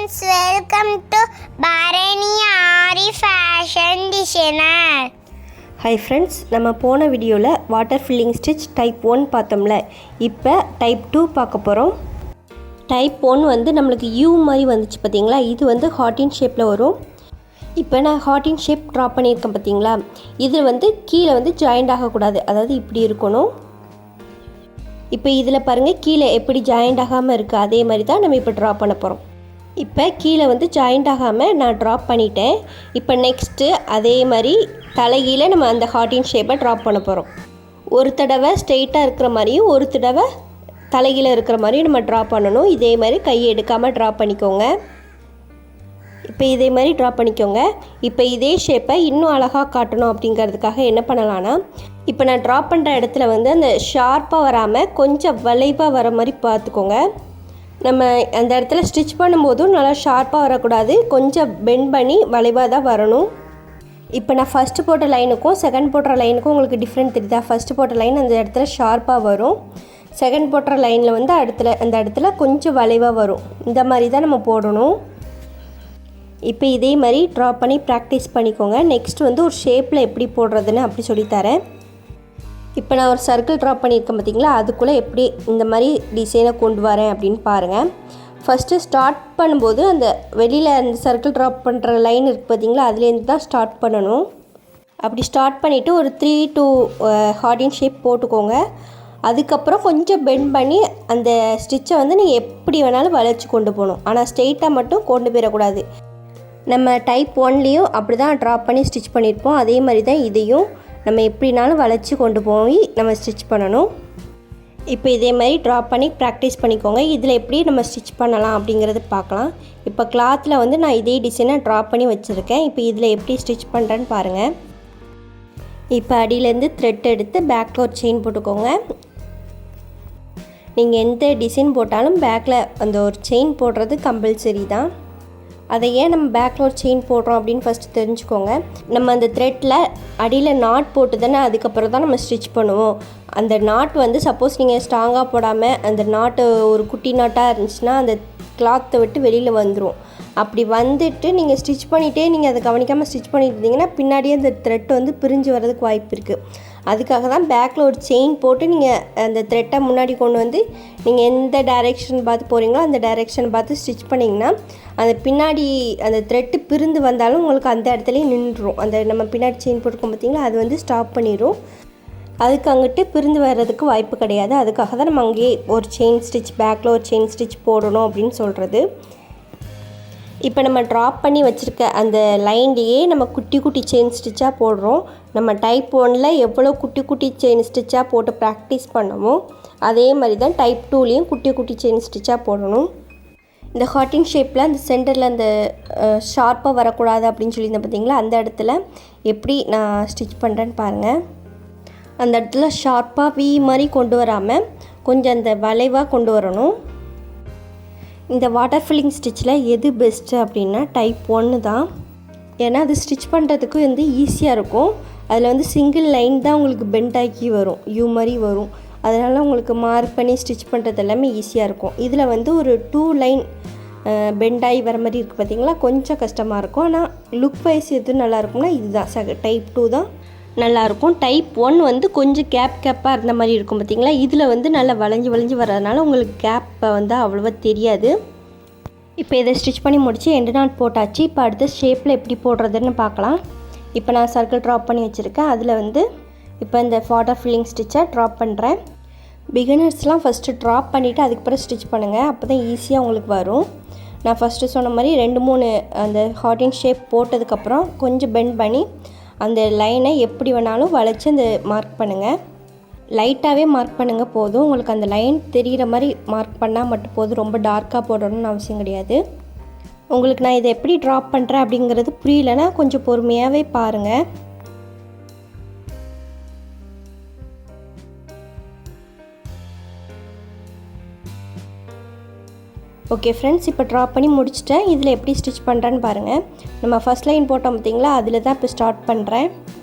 friends, welcome to Bharani Ari Fashion Designer. Hi friends, நம்ம போன வீடியோவில் வாட்டர் ஃபில்லிங் ஸ்டிச் டைப் 1 பார்த்தோம்ல. இப்போ டைப் 2 பார்க்க போகிறோம். டைப் 1 வந்து நம்மளுக்கு யூ மாதிரி வந்துச்சு பார்த்தீங்களா. இது வந்து ஹார்டின் ஷேப்பில் வரும். இப்போ நான் ஹார்டின் ஷேப் ட்ரா பண்ணியிருக்கேன் பார்த்தீங்களா. இது வந்து கீழே வந்து ஜாயிண்ட் ஆகக்கூடாது, அதாவது இப்படி இருக்கணும். இப்போ இதில் பாருங்கள், கீழே எப்படி ஜாயிண்ட் ஆகாமல் இருக்குது அதே மாதிரி தான் நம்ம இப்போ ட்ரா பண்ண போகிறோம். இப்போ கீழே வந்து ஜாயிண்ட் ஆகாமல் நான் ட்ரா பண்ணிட்டேன். இப்போ நெக்ஸ்ட்டு அதே மாதிரி தலைகீழே நம்ம அந்த ஹார்டின் ஷேப்பை ட்ரா பண்ண போகிறோம். ஒரு தடவை ஸ்ட்ரெயிட்டாக இருக்கிற மாதிரியும் ஒரு தடவை தலைகீழே இருக்கிற மாதிரியும் நம்ம ட்ரா பண்ணணும். இதே மாதிரி கையை எடுக்காமல் ட்ரா பண்ணிக்கோங்க. இப்போ இதே மாதிரி ட்ரா பண்ணிக்கோங்க. இப்போ இதே ஷேப்பை இன்னும் அழகாக காட்டணும் அப்படிங்கிறதுக்காக என்ன பண்ணலான்னா, இப்போ நான் ட்ரா பண்ணுற இடத்துல வந்து அந்த ஷார்ப்பாக வராமல் கொஞ்சம் வளைவாக வர மாதிரி பார்த்துக்கோங்க. நம்ம அந்த இடத்துல ஸ்டிச் பண்ணும்போதும் நல்லா ஷார்ப்பாக வரக்கூடாது, கொஞ்சம் பெண்ட் பண்ணி வளைவாக தான் வரணும். இப்போ நான் ஃபஸ்ட்டு போட்ட லைனுக்கும் செகண்ட் போடுற லைனுக்கும் உங்களுக்கு டிஃப்ரெண்ட் தெரியுதா. ஃபஸ்ட்டு போட்ட லைன் அந்த இடத்துல ஷார்ப்பாக வரும், செகண்ட் போடுற லைனில் வந்து அந்த இடத்துல கொஞ்சம் வளைவாக வரும். இந்த மாதிரி தான் நம்ம போடணும். இப்போ இதே மாதிரி ட்ரா பண்ணி ப்ராக்டிஸ் பண்ணிக்கோங்க. நெக்ஸ்ட் வந்து ஒரு ஷேப்பில் எப்படி போடுறதுன்னு அப்படி சொல்லித்தரேன். இப்போ நான் ஒரு சர்க்கிள் ட்ரா பண்ணியிருக்கேன் பார்த்தீங்களா, அதுக்குள்ளே எப்படி இந்த மாதிரி டிசைனை கொண்டு வரேன் அப்படின்னு பாருங்கள். ஃபஸ்ட்டு ஸ்டார்ட் பண்ணும்போது அந்த வெளியில் அந்த சர்க்கிள் ட்ரா பண்ணுற லைன் இருக்குது பார்த்தீங்களா, அதுலேருந்து தான் ஸ்டார்ட் பண்ணணும். அப்படி ஸ்டார்ட் பண்ணிவிட்டு ஒரு 3 to ஹார்டின் ஷேப் போட்டுக்கோங்க. அதுக்கப்புறம் கொஞ்சம் பெண்ட் பண்ணி அந்த ஸ்டிச்சை வந்து நீங்கள் எப்படி வேணாலும் வளைச்சி கொண்டு போகணும். ஆனால் ஸ்ட்ரெயிட்டாக மட்டும் கொண்டு போயிடக்கூடாது. நம்ம டைப் 1லேயும் அப்படி தான் ட்ரா பண்ணி ஸ்டிச் பண்ணியிருப்போம். அதே மாதிரி தான் இதையும் நம்ம எப்படினாலும் வளைச்சி கொண்டு போய் நம்ம ஸ்டிச் பண்ணணும். இப்போ இதே மாதிரி ட்ரா பண்ணி ப்ராக்டிஸ் பண்ணிக்கோங்க. இதில் எப்படி நம்ம ஸ்டிச் பண்ணலாம் அப்படிங்கிறது பார்க்கலாம். இப்போ கிளாத்தில் வந்து நான் இதே டிசைனை ட்ரா பண்ணி வச்சுருக்கேன். இப்போ இதில் எப்படி ஸ்டிச் பண்ணுறேன்னு பாருங்கள். இப்போ அடியிலேருந்து த்ரெட் எடுத்து பேக்கில் ஒரு செயின் போட்டுக்கோங்க. நீங்கள் எந்த டிசைன் போட்டாலும் பேக்கில் அந்த ஒரு செயின் போடுறது கம்பல்சரி தான். அதை ஏன் நம்ம பேக்கில் ஒரு செயின் போடுறோம் அப்படின்னு ஃபஸ்ட்டு தெரிஞ்சுக்கோங்க. நம்ம அந்த த்ரெட்டில் அடியில் நாட் போட்டு தானே அதுக்கப்புறம் தான் நம்ம ஸ்டிச் பண்ணுவோம். அந்த நாட் வந்து சப்போஸ் நீங்கள் ஸ்ட்ராங்காக போடாமல் அந்த நாட்டு ஒரு குட்டி நாட்டாக இருந்துச்சுன்னா அந்த கிளாத்தை விட்டு வெளியில் வந்துடும். அப்படி வந்துட்டு நீங்கள் ஸ்டிச் பண்ணிகிட்டே நீங்கள் அதை கவனிக்காமல் ஸ்டிச் பண்ணிட்டு இருந்தீங்கன்னா பின்னாடியே அந்த த்ரெட் வந்து பிரிஞ்சு வர்றதுக்கு வாய்ப்பு இருக்குது. அதுக்காக தான் பேக்கில் ஒரு செயின் போட்டு நீங்கள் அந்த த்ரெட்டை முன்னாடி கொண்டு வந்து நீங்கள் எந்த டைரெக்ஷன் பார்த்து போகிறீங்களோ அந்த டைரெக்ஷன் பார்த்து ஸ்டிச் பண்ணிங்கன்னா அந்த பின்னாடி அந்த த்ரெட்டு பிரிந்து வந்தாலும் உங்களுக்கு அந்த இடத்துலையும் நின்றுடும். அந்த நம்ம பின்னாடி செயின் போட்டுருக்கோம் பார்த்தீங்களா, அது வந்து ஸ்டாப் பண்ணிடும். அதுக்கு அங்கிட்டு பிரிந்து வர்றதுக்கு வாய்ப்பு கிடையாது. அதுக்காக தான் நம்ம அங்கேயே ஒரு செயின் ஸ்டிச் பேக்கில் ஒரு செயின் ஸ்டிச் போடணும் அப்படின்னு சொல்கிறது. இப்போ நம்ம ட்ராப் பண்ணி வச்சுருக்க அந்த லைன்லேயே நம்ம குட்டி குட்டி செயின் ஸ்டிச்சாக போடுறோம். நம்ம டைப் 1ல் எவ்வளோ குட்டி குட்டி செயின் ஸ்டிச்சாக போட்டு ப்ராக்டிஸ் பண்ணமோ அதே மாதிரி தான் டைப் 2லேயும் குட்டி குட்டி செயின் ஸ்டிச்சாக போடணும். இந்த ஹார்டின் ஷேப்பில் அந்த சென்டரில் அந்த ஷார்ப்பாக வரக்கூடாது அப்படின்னு சொல்லியிருந்தேன் பார்த்தீங்களா, அந்த இடத்துல எப்படி நான் ஸ்டிச் பண்ணுறேன்னு பாருங்கள். அந்த இடத்துல ஷார்ப்பாக வி மாதிரி கொண்டு வராமல் கொஞ்சம் அந்த வளைவாக கொண்டு வரணும். இந்த வாட்டர் ஃபில்லிங் ஸ்டிச்சில் எது பெஸ்ட்டு அப்படின்னா டைப் 1 தான். ஏன்னா அது ஸ்டிச் பண்ணுறதுக்கு வந்து ஈஸியாக இருக்கும். அதில் வந்து சிங்கிள் லைன் தான் உங்களுக்கு பெண்ட் ஆக்கி வரும், யூ மாதிரி வரும். அதனால் உங்களுக்கு மார்க் பண்ணி ஸ்டிச் பண்ணுறது எல்லாமே ஈஸியாக இருக்கும். இதில் வந்து ஒரு 2 லைன் பெண்ட் ஆகி வர மாதிரி இருக்குது பார்த்தீங்களா, கொஞ்சம் கஷ்டமாக இருக்கும். ஆனால் லுக் வைஸ் எது நல்லாயிருக்கும்னா இதுதான் டைப் 2 தான் நல்லாயிருக்கும். டைப் 1 வந்து கொஞ்சம் கேப்பாக இருந்த மாதிரி இருக்கும் பார்த்தீங்களா, இதில் வந்து நல்லா வளைஞ்சு வர்றதுனால உங்களுக்கு கேப்பை வந்து அவ்வளோவா தெரியாது. இப்போ இதை ஸ்டிச் பண்ணி முடித்து எண்டு நாட் போட்டாச்சு. இப்போ அடுத்த ஷேப்பில் எப்படி போடுறதுன்னு பார்க்கலாம். இப்போ நான் சர்க்கிள் ட்ராப் பண்ணி வச்சுருக்கேன். அதில் வந்து இப்போ இந்த வாட்டர் ஃபில்லிங் ஸ்டிச்சை ட்ராப் பண்ணுறேன். பிகினர்ஸ்லாம் ஃபஸ்ட்டு ட்ராப் பண்ணிவிட்டு அதுக்கப்புறம் ஸ்டிச் பண்ணுங்கள், அப்போ தான் ஈஸியாக உங்களுக்கு வரும். நான் ஃபஸ்ட்டு சொன்ன மாதிரி 2-3 அந்த ஹார்டின் ஷேப் போட்டதுக்கப்புறம் கொஞ்சம் பெண்ட் பண்ணி அந்த லைனை எப்படி வேணாலும் வளைச்சி அந்த மார்க் பண்ணுங்கள். லைட்டாகவே மார்க் பண்ணுங்கள் போதும். உங்களுக்கு அந்த லைன் தெரிகிற மாதிரி மார்க் பண்ணால் மட்டும் போதும். ரொம்ப டார்க்காக போடணும்னு அவசியம் கிடையாது. உங்களுக்கு நான் இதை எப்படி ட்ராப் பண்ணுறேன் அப்படிங்கிறது புரியலன்னா கொஞ்சம் பொறுமையாகவே பாருங்கள். ஓகே ஃப்ரெண்ட்ஸ், இப்போ ட்ராப் பண்ணி முடிச்சிட்டேன். இதில் எப்படி ஸ்டிச் பண்ணுறேன்னு பாருங்கள். நம்ம ஃபஸ்ட் லைன் போட்டோம் பார்த்தீங்களா, அதில் தான் இப்போ ஸ்டார்ட் பண்ணுறேன்.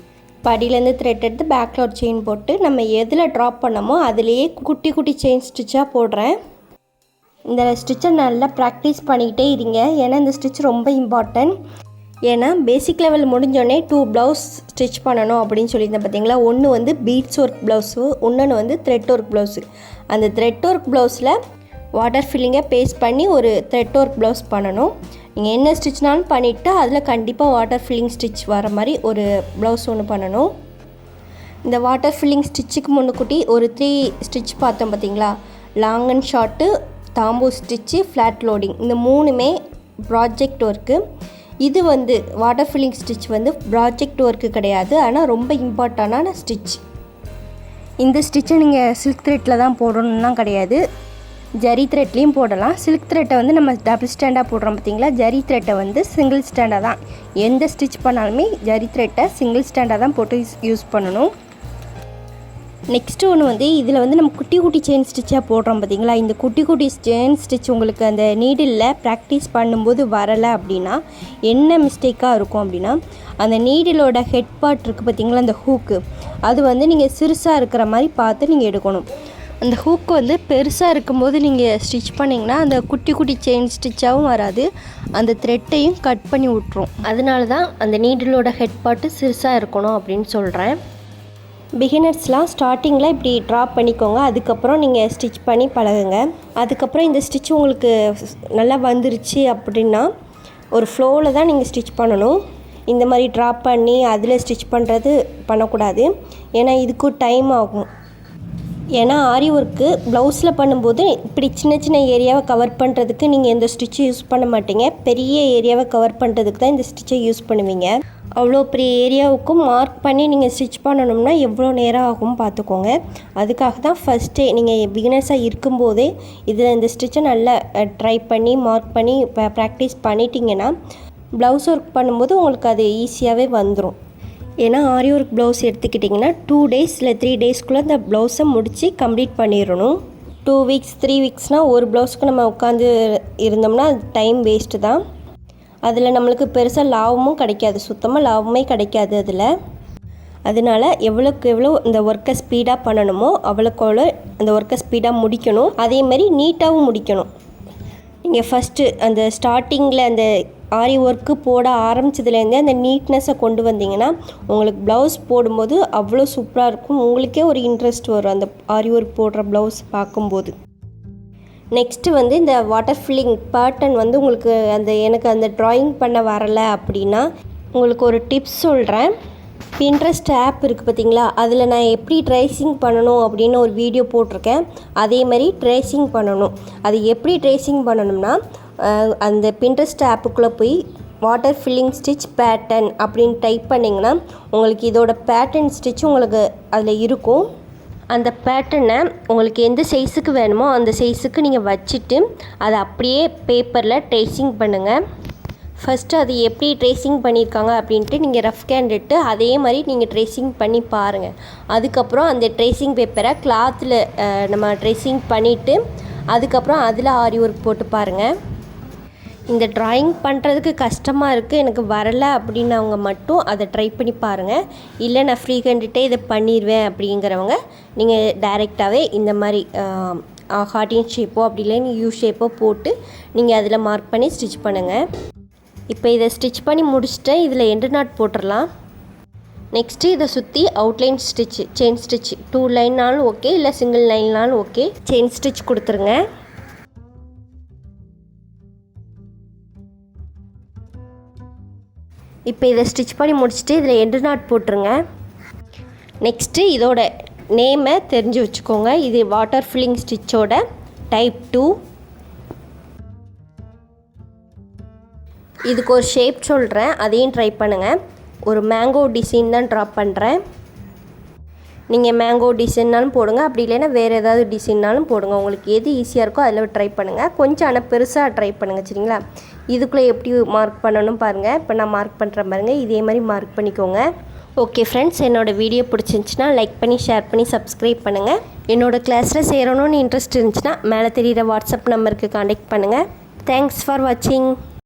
இப்போ அடியிலேருந்து த்ரெட் எடுத்து பேக்கில் ஒரு செயின் போட்டு நம்ம எதில் ட்ராப் பண்ணமோ அதுலேயே குட்டி குட்டி செயின் ஸ்டிச்சாக போடுறேன். இந்த ஸ்டிச்சை நல்லா ப்ராக்டிஸ் பண்ணிக்கிட்டே இருங்க, ஏன்னா இந்த ஸ்டிச் ரொம்ப இம்பார்ட்டன்ட். ஏன்னா பேசிக் லெவல் முடிஞ்சோடனே 2 ப்ளவுஸ் ஸ்டிச் பண்ணணும் அப்படின்னு சொல்லியிருந்தேன் பார்த்தீங்களா. ஒன்று வந்து பீட்ஸ் ஒர்க் ப்ளவுஸு, இன்னொன்று வந்து த்ரெட் ஒர்க் ப்ளவுஸு. அந்த த்ரெட் ஒர்க் ப்ளவுஸில் வாட்டர் ஃபில்லிங்கை பேஸ்ட் பண்ணி ஒரு த்ரெட் ஒர்க் ப்ளவுஸ் பண்ணணும். நீங்கள் என்ன ஸ்டிச்னாலும் பண்ணிவிட்டு அதில் கண்டிப்பாக வாட்டர் ஃபில்லிங் ஸ்டிச் வர மாதிரி ஒரு ப்ளவுஸ் ஒன்று பண்ணணும். இந்த வாட்டர் ஃபில்லிங் ஸ்டிச்சுக்கு முன்னுக்குட்டி ஒரு 3 ஸ்டிச் பார்த்தோம் பார்த்தீங்களா. லாங் அண்ட் ஷார்ட்டு, தாம்பூ ஸ்டிச்சு, ஃப்ளாட் லோடிங், இந்த 3மே ப்ராஜெக்ட் ஒர்க்கு. இது வந்து வாட்டர் ஃபில்லிங் ஸ்டிச் வந்து ப்ராஜெக்ட் ஒர்க்கு கிடையாது, ஆனால் ரொம்ப இம்பார்ட்டண்டான ஸ்டிச். இந்த ஸ்டிச்சை நீங்கள் சில்க் த்ரெட்டில் தான் போடணும்லாம் கிடையாது, ஜரி த்ரெட்லேயும் போடலாம். சில்க் த்ரெட்டை வந்து நம்ம டபுள் ஸ்டாண்டாக போடுறோம் பார்த்தீங்களா, ஜரி த்ரெட்டை வந்து சிங்கிள் ஸ்டாண்டாக தான். எந்த ஸ்டிச் பண்ணாலுமே ஜரி த்ரெட்டை சிங்கிள் ஸ்டாண்டாக தான் போட்டு யூஸ் பண்ணணும். நெக்ஸ்ட்டு ஒன்று வந்து இதில் வந்து நம்ம குட்டி குட்டி செயின் ஸ்டிச்சாக போடுறோம் பார்த்தீங்களா. இந்த குட்டி குட்டி செயின் ஸ்டிச் உங்களுக்கு அந்த நீடிலில் ப்ராக்டிஸ் பண்ணும்போது வரலை அப்படின்னா என்ன மிஸ்டேக்காக இருக்கும் அப்படின்னா, அந்த நீடிலோட ஹெட் பார்ட் இருக்குது பார்த்தீங்களா, அந்த ஹூக்கு, அது வந்து நீங்கள் சிறுசாக இருக்கிற மாதிரி பார்த்து நீங்கள் எடுக்கணும். அந்த ஹூக்கு வந்து பெருசாக இருக்கும்போது நீங்கள் ஸ்டிச் பண்ணிங்கன்னா அந்த குட்டி குட்டி செயின் ஸ்டிச்சாகவும் வராது, அந்த த்ரெட்டையும் கட் பண்ணி விட்ரும். அதனால தான் அந்த நீடிலோட ஹெட் பார்ட்டு சிறுசாக இருக்கணும் அப்படின்னு சொல்கிறேன். பிகினர்ஸ்லாம் ஸ்டார்டிங்கில் இப்படி ட்ராப் பண்ணிக்கோங்க, அதுக்கப்புறம் நீங்கள் ஸ்டிச் பண்ணி பழகுங்க. அதுக்கப்புறம் இந்த ஸ்டிச் உங்களுக்கு நல்லா வந்துருச்சு அப்படின்னா ஒரு ஃப்ளோவில் தான் நீங்கள் ஸ்டிச் பண்ணணும். இந்த மாதிரி ட்ராப் பண்ணி அதில் ஸ்டிச் பண்ணுறது பண்ணக்கூடாது, ஏன்னா இதுக்கு டைம் ஆகும். ஏன்னா ஆரி ஒர்க்கு ப்ளவுஸில் பண்ணும்போது இப்படி சின்ன சின்ன ஏரியாவை கவர் பண்ணுறதுக்கு நீங்கள் எந்த ஸ்டிச்சும் யூஸ் பண்ண மாட்டீங்க, பெரிய ஏரியாவை கவர் பண்ணுறதுக்கு தான் இந்த ஸ்டிச்சை யூஸ் பண்ணுவீங்க. அவ்வளோ பெரிய ஏரியாவுக்கும் மார்க் பண்ணி நீங்கள் ஸ்டிச் பண்ணணும்னா எவ்வளோ நேரம் ஆகும் பார்த்துக்கோங்க. அதுக்காக தான் ஃபஸ்ட்டே நீங்கள் பிகினர்ஸாக இருக்கும்போதே இதில் இந்த ஸ்டிச்சை நல்லா ட்ரை பண்ணி மார்க் பண்ணி ப்ராக்டிஸ் பண்ணிட்டீங்கன்னா ப்ளவுஸ் ஒர்க் பண்ணும்போது உங்களுக்கு அது ஈஸியாகவே வந்துடும். ஏன்னா ஆரி ஒர்க் ப்ளவுஸ் எடுத்துக்கிட்டிங்கன்னா 2 days இல்லை 3 daysக்குள்ளே அந்த ப்ளவுஸை முடித்து கம்ப்ளீட் பண்ணிடணும். 2 weeks 3 weeksனால் ஒரு ப்ளவுஸ்க்கு நம்ம உட்காந்து இருந்தோம்னா அது டைம் வேஸ்ட்டு தான். அதில் நம்மளுக்கு பெருசாக லாபமும் கிடைக்காது, சுத்தமாக லாபமே கிடைக்காது அதில். அதனால எவ்வளோக்கு எவ்வளோ இந்த ஒர்க்கை ஸ்பீடாக பண்ணணுமோ அவ்வளோக்கு அவ்வளோ அந்த ஒர்க்கை ஸ்பீடாக முடிக்கணும், அதேமாதிரி நீட்டாகவும் முடிக்கணும். நீங்கள் ஃபஸ்ட்டு அந்த ஸ்டார்டிங்கில் அந்த ஆரி ஒர்க்கு போட ஆரம்பித்ததுலேருந்தே அந்த நீட்னஸை கொண்டு வந்தீங்கன்னா உங்களுக்கு ப்ளவுஸ் போடும்போது அவ்வளோ சூப்பராக இருக்கும். உங்களுக்கே ஒரு இன்ட்ரெஸ்ட் வரும் அந்த ஆரி ஒர்க் போடுற ப்ளவுஸ் பார்க்கும்போது. நெக்ஸ்ட்டு வந்து இந்த வாட்டர் ஃபில்லிங் பேட்டர்ன் வந்து உங்களுக்கு எனக்கு அந்த ட்ராயிங் பண்ண வரலை அப்படின்னா உங்களுக்கு ஒரு டிப்ஸ் சொல்கிறேன். பின்ட்ரெஸ்ட் ஆப் இருக்குது பார்த்தீங்களா, அதில் நான் எப்படி ட்ரேசிங் பண்ணணும் அப்படின்னு ஒரு வீடியோ போட்டிருக்கேன். அதே மாதிரி ட்ரேசிங் பண்ணணும். அது எப்படி ட்ரேசிங் பண்ணணும்னா அந்த பின்ட்ரெஸ்ட் ஆப்புக்குள்ளே போய் வாட்டர் ஃபில்லிங் ஸ்டிச் பேட்டர்ன் அப்படின்னு டைப் பண்ணிங்கன்னா உங்களுக்கு இதோட பேட்டர்ன் ஸ்டிச் உங்களுக்கு அதில் இருக்கும். அந்த பேட்டர்னை உங்களுக்கு எந்த சைஸுக்கு வேணுமோ அந்த சைஸுக்கு நீங்கள் வச்சுட்டு அதை அப்படியே பேப்பரில் ட்ரேசிங் பண்ணுங்கள். ஃபஸ்ட்டு அது எப்படி ட்ரேசிங் பண்ணியிருக்காங்க அப்படின்ட்டு நீங்கள் ரஃப் ஹேண்ட் எடுத்து அதே மாதிரி நீங்கள் ட்ரேசிங் பண்ணி பாருங்கள். அதுக்கப்புறம் அந்த ட்ரேசிங் பேப்பரை கிளாத்தில் நம்ம ட்ரேசிங் பண்ணிவிட்டு அதுக்கப்புறம் அதில் ஆரி ஒர்க் போட்டு பாருங்கள். இந்த ட்ராயிங் பண்ணுறதுக்கு கஷ்டமாக இருக்குது, எனக்கு வரலை அப்படின்னவங்க மட்டும் அதை ட்ரை பண்ணி பாருங்கள். இல்லை நான் ஃப்ரீ ஹேண்டுட்டே இதை பண்ணிடுவேன் அப்படிங்கிறவங்க நீங்கள் டைரெக்டாகவே இந்த மாதிரி ஹார்டின் ஷேப்போ அப்படி இல்லை யூ ஷேப்போ போட்டு நீங்கள் அதில் மார்க் பண்ணி ஸ்டிச் பண்ணுங்கள். இப்போ இதை ஸ்டிச் பண்ணி முடிச்சுட்டு இதில் எண்டு நாட் போட்டுடலாம். நெக்ஸ்ட்டு இதை சுற்றி அவுட்லைன் ஸ்டிச்சு, செயின் ஸ்டிச் 2 லைன்னாலும் ஓகே, இல்லை சிங்கிள் லைன்னாலும் ஓகே, செயின் ஸ்டிச் கொடுத்துருங்க. இப்போ இதை ஸ்டிச் பண்ணி முடிச்சுட்டு இதில் எண்டு நாட் போட்டுருங்க. நெக்ஸ்ட்டு இதோட நேமை தெரிஞ்சு வச்சுக்கோங்க. இது வாட்டர் ஃபில்லிங் ஸ்டிச்சோட டைப் 2. இதுக்கு ஒரு ஷேப் சொல்கிறேன், அதையும் ட்ரை பண்ணுங்கள். ஒரு மேங்கோ டிசைன் தான் ட்ரா பண்ணுறேன். நீங்கள் மேங்கோ டிசைன்னாலும் போடுங்க, அப்படி இல்லைன்னா வேறு ஏதாவது டிசைன்னாலும் போடுங்க. உங்களுக்கு எது ஈஸியாக இருக்கோ அதில் ட்ரை பண்ணுங்கள். கொஞ்சம் ஆனால் பெருசாக ட்ரை பண்ணுங்கள், சரிங்களா? இதுக்குள்ளே எப்படி மார்க் பண்ணணும் பாருங்கள். இப்போ நான் மார்க் பண்ணுற பாருங்கள், இதே மாதிரி மார்க் பண்ணிக்கோங்க. ஓகே ஃப்ரெண்ட்ஸ், என்னோடய வீடியோ பிடிச்சிருந்துச்சின்னா லைக் பண்ணி ஷேர் பண்ணி சப்ஸ்கிரைப் பண்ணுங்கள். என்னோடய கிளாஸில் சேரணும்னு இன்ட்ரெஸ்ட் இருந்துச்சுன்னா மேலே தெரிகிற வாட்ஸ்அப் நம்பருக்கு காண்டாக்ட் பண்ணுங்கள். தேங்க்ஸ் ஃபார் வாட்சிங்.